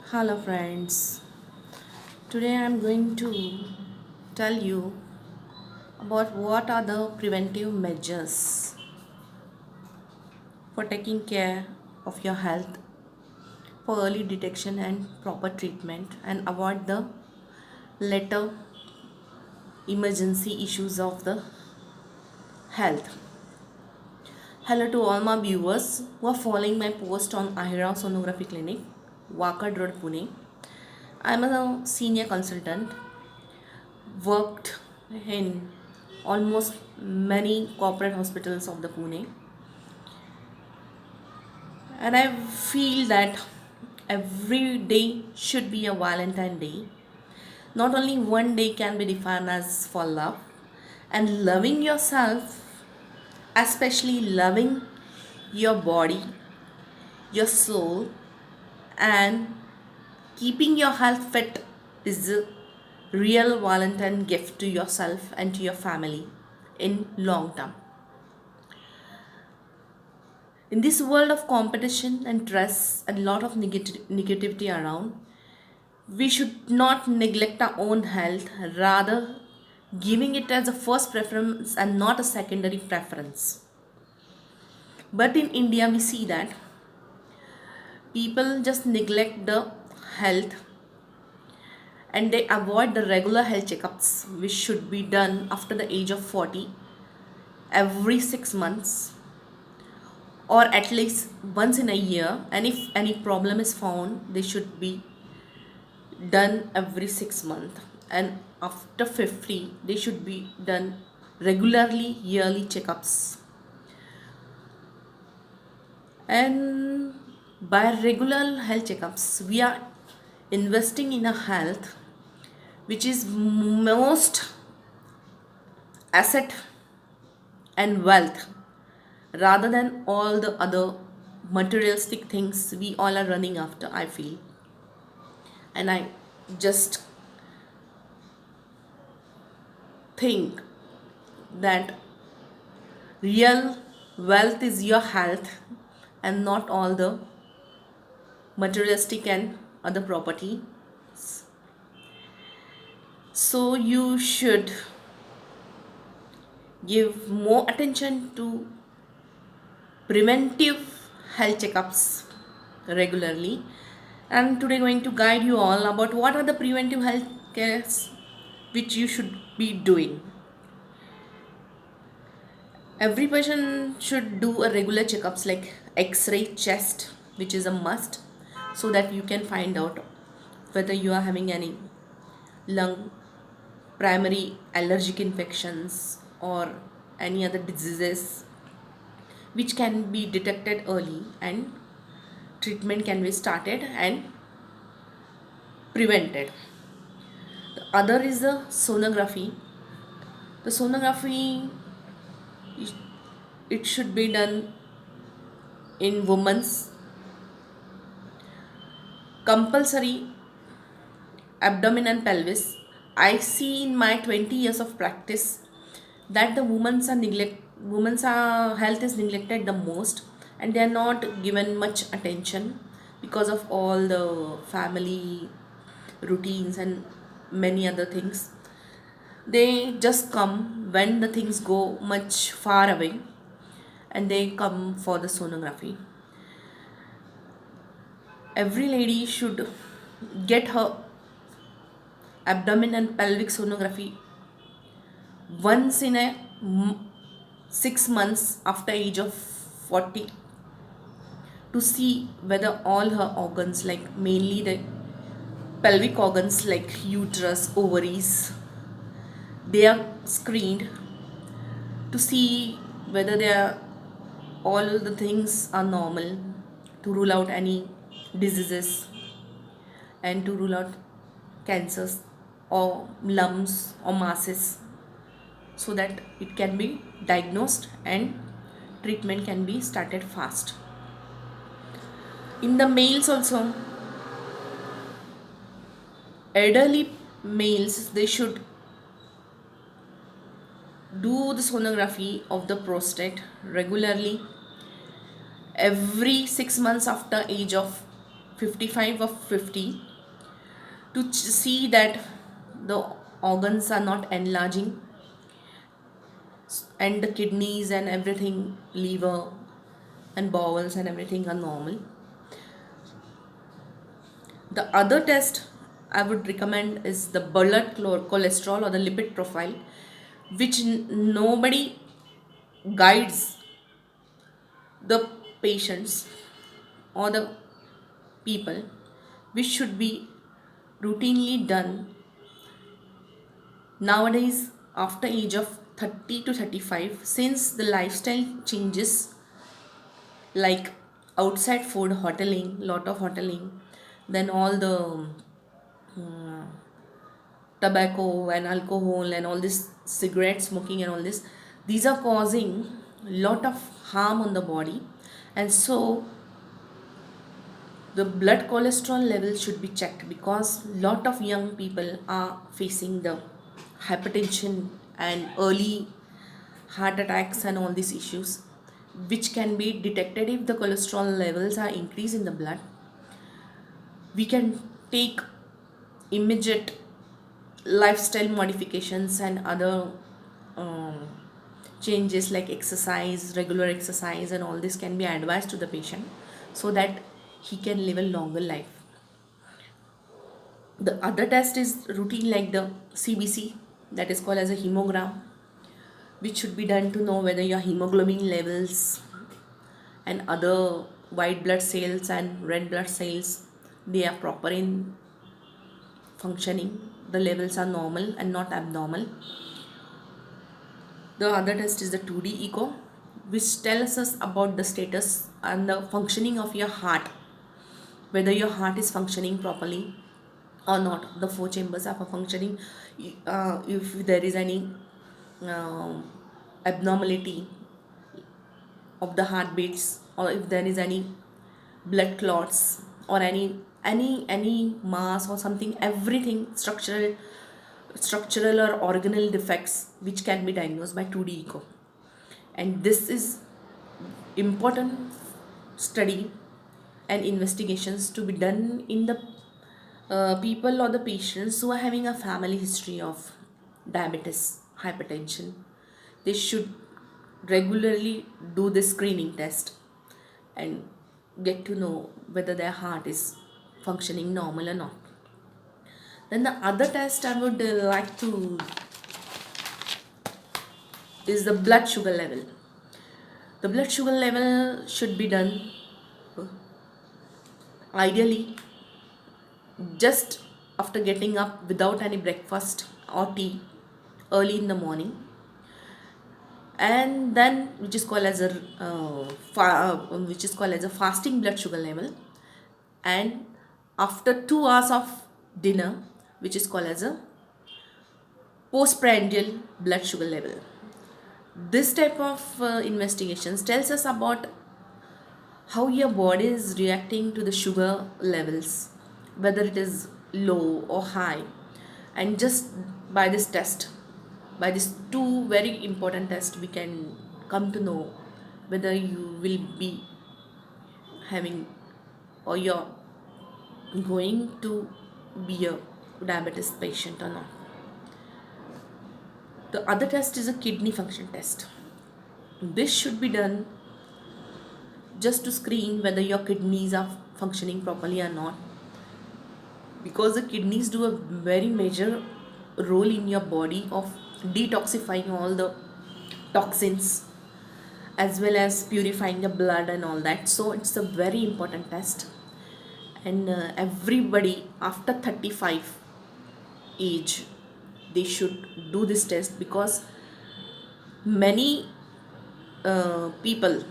Hello, friends. Today I am going to tell you about what are the preventive measures for taking care of your health for early detection and proper treatment and avoid the later emergency issues of the health. Hello to all my viewers who are following my post on Ahira Sonography Clinic, Wakad Road, Pune. I am a senior consultant worked in almost many corporate hospitals of the Pune, and I feel that every day should be a Valentine Day. Not only one day can be defined as for love, and loving yourself, especially loving your body, your soul, and keeping your health fit is a real Valentine gift to yourself and to your family in long term. In this world of competition and stress and lot of negativity around, we should not neglect our own health, rather giving it as a first preference and not a secondary preference. But in India, we see that people just neglect the health and they avoid the regular health checkups, which should be done after the age of 40 every 6 months or at least once in a year. And if any problem is found, they should be done every 6 months, and after 50 they should be done regularly yearly checkups. And by regular health checkups we are investing in a health which is most asset and wealth, rather than all the other materialistic things we all are running after, I feel. And I just think that real wealth is your health and not all the materialistic and other property. So you should give more attention to preventive health checkups regularly. And today going to guide you all about what are the preventive health cares which you should be doing. Every patient should do a regular checkups like x-ray chest, which is a must, so that you can find out whether you are having any lung primary allergic infections or any other diseases which can be detected early and treatment can be started and prevented. The other is the sonography. The sonography, it should be done in women's compulsory abdomen and pelvis. I see in my 20 years of practice that the women's health is neglected the most, and they are not given much attention because of all the family routines and many other things. They just come when the things go much far away and they come for the sonography. Every lady should get her abdomen and pelvic sonography once in a 6 months after age of 40, to see whether all her organs, like mainly the pelvic organs like uterus, ovaries, they are screened to see whether they are all the things are normal, to rule out any diseases and to rule out cancers or lumps or masses, so that it can be diagnosed and treatment can be started fast. In the males also, elderly males, they should do the sonography of the prostate regularly every 6 months after age of 55 or 50 to see that the organs are not enlarging and the kidneys and everything, liver and bowels and everything are normal. The other test I would recommend is the blood cholesterol or the lipid profile, which nobody guides the patients or the people, which should be routinely done nowadays after age of 30 to 35, since the lifestyle changes, like outside food, hoteling, lot of hoteling, then all the tobacco and alcohol and all this cigarette smoking and all this, these are causing lot of harm on the body. And so the blood cholesterol level should be checked, because lot of young people are facing the hypertension and early heart attacks and all these issues, which can be detected if the cholesterol levels are increased in the blood. We can take immediate lifestyle modifications and other um, changes like exercise, regular exercise, and all this can be advised to the patient so that he can live a longer life. The other test is routine, like the CBC, that is called as a hemogram, which should be done to know whether your hemoglobin levels and other white blood cells and red blood cells, they are proper in functioning, the levels are normal and not abnormal. The other test is the 2D echo, which tells us about the status and the functioning of your heart, whether your heart is functioning properly or not, the four chambers are functioning. If there is any um abnormality of the heartbeats, or if there is any blood clots or any mass or something, everything structural or organal defects, which can be diagnosed by 2D echo. And this is important study and investigations to be done in the people or the patients who are having a family history of diabetes, hypertension. They should regularly do this screening test and get to know whether their heart is functioning normal or not. Then the other test I would like to is the blood sugar level. The blood sugar level should be done ideally just after getting up without any breakfast or tea early in the morning, and then which is called as a which is called as a fasting blood sugar level, and after 2 hours of dinner, which is called as a postprandial blood sugar level. This type of investigations tells us about how your body is reacting to the sugar levels, whether it is low or high. And just by this test, by these two very important tests, we can come to know whether you will be having or you're going to be a diabetes patient or not. The other test is a kidney function test. This should be done just to screen whether your kidneys are functioning properly or not, because the kidneys do a very major role in your body of detoxifying all the toxins as well as purifying the blood and all that. So it's a very important test, and everybody after 35 age, they should do this test, because many people,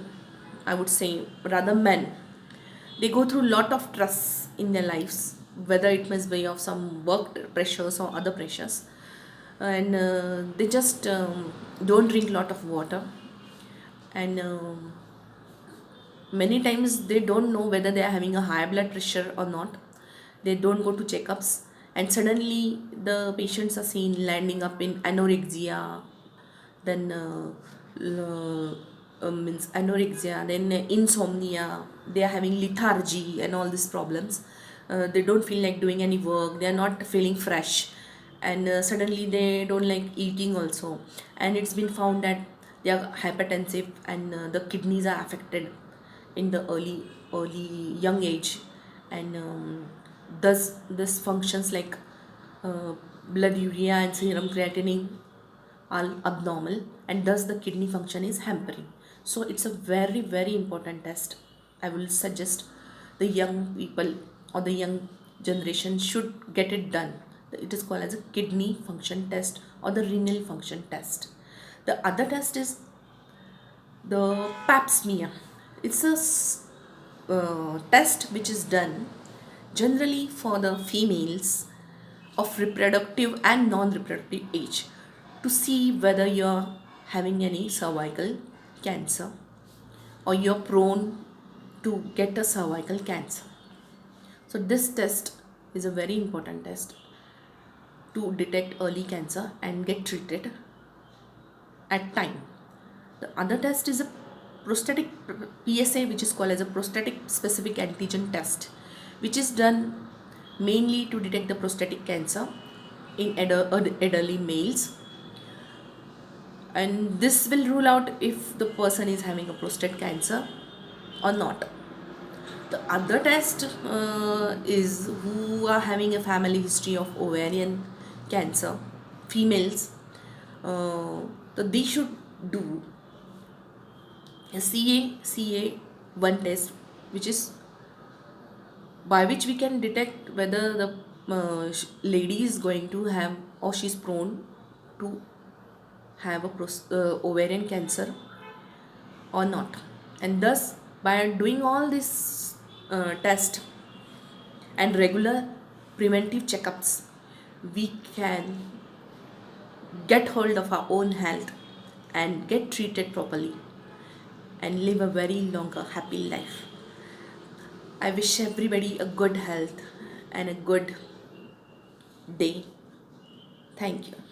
I would say rather men, they go through lot of stress in their lives, whether it must be of some work pressures or other pressures, and they just don't drink lot of water, and many times they don't know whether they are having a high blood pressure or not. They don't go to checkups, and suddenly the patients are seen landing up in anorexia, then means anorexia, then insomnia, they are having lethargy and all these problems. They don't feel like doing any work, they are not feeling fresh, and suddenly they don't like eating also. And it's been found that they are hypertensive, and the kidneys are affected in the early young age. And thus this functions like uh, blood urea and serum creatinine are abnormal, and thus the kidney function is hampering. So it's a very very important test. I will suggest the young people or the young generation should get it done. It is called as a kidney function test or the renal function test. The other test is the pap smear. It's a test which is done generally for the females of reproductive and non-reproductive age to see whether you're having any cervical cancer or you're prone to get a cervical cancer. So this test is a very important test to detect early cancer and get treated at time. The other test is a prostatic PSA, which is called as a prostatic specific antigen test, which is done mainly to detect the prostatic cancer in elderly males. And this will rule out if the person is having a prostate cancer or not. The other test is who are having a family history of ovarian cancer, females. So they should do a CA1 test, which is by which we can detect whether the lady is going to have or she's prone to have a ovarian cancer or not. And thus by doing all this test and regular preventive checkups, we can get hold of our own health and get treated properly and live a very longer happy life. I wish everybody a good health and a good day. Thank you.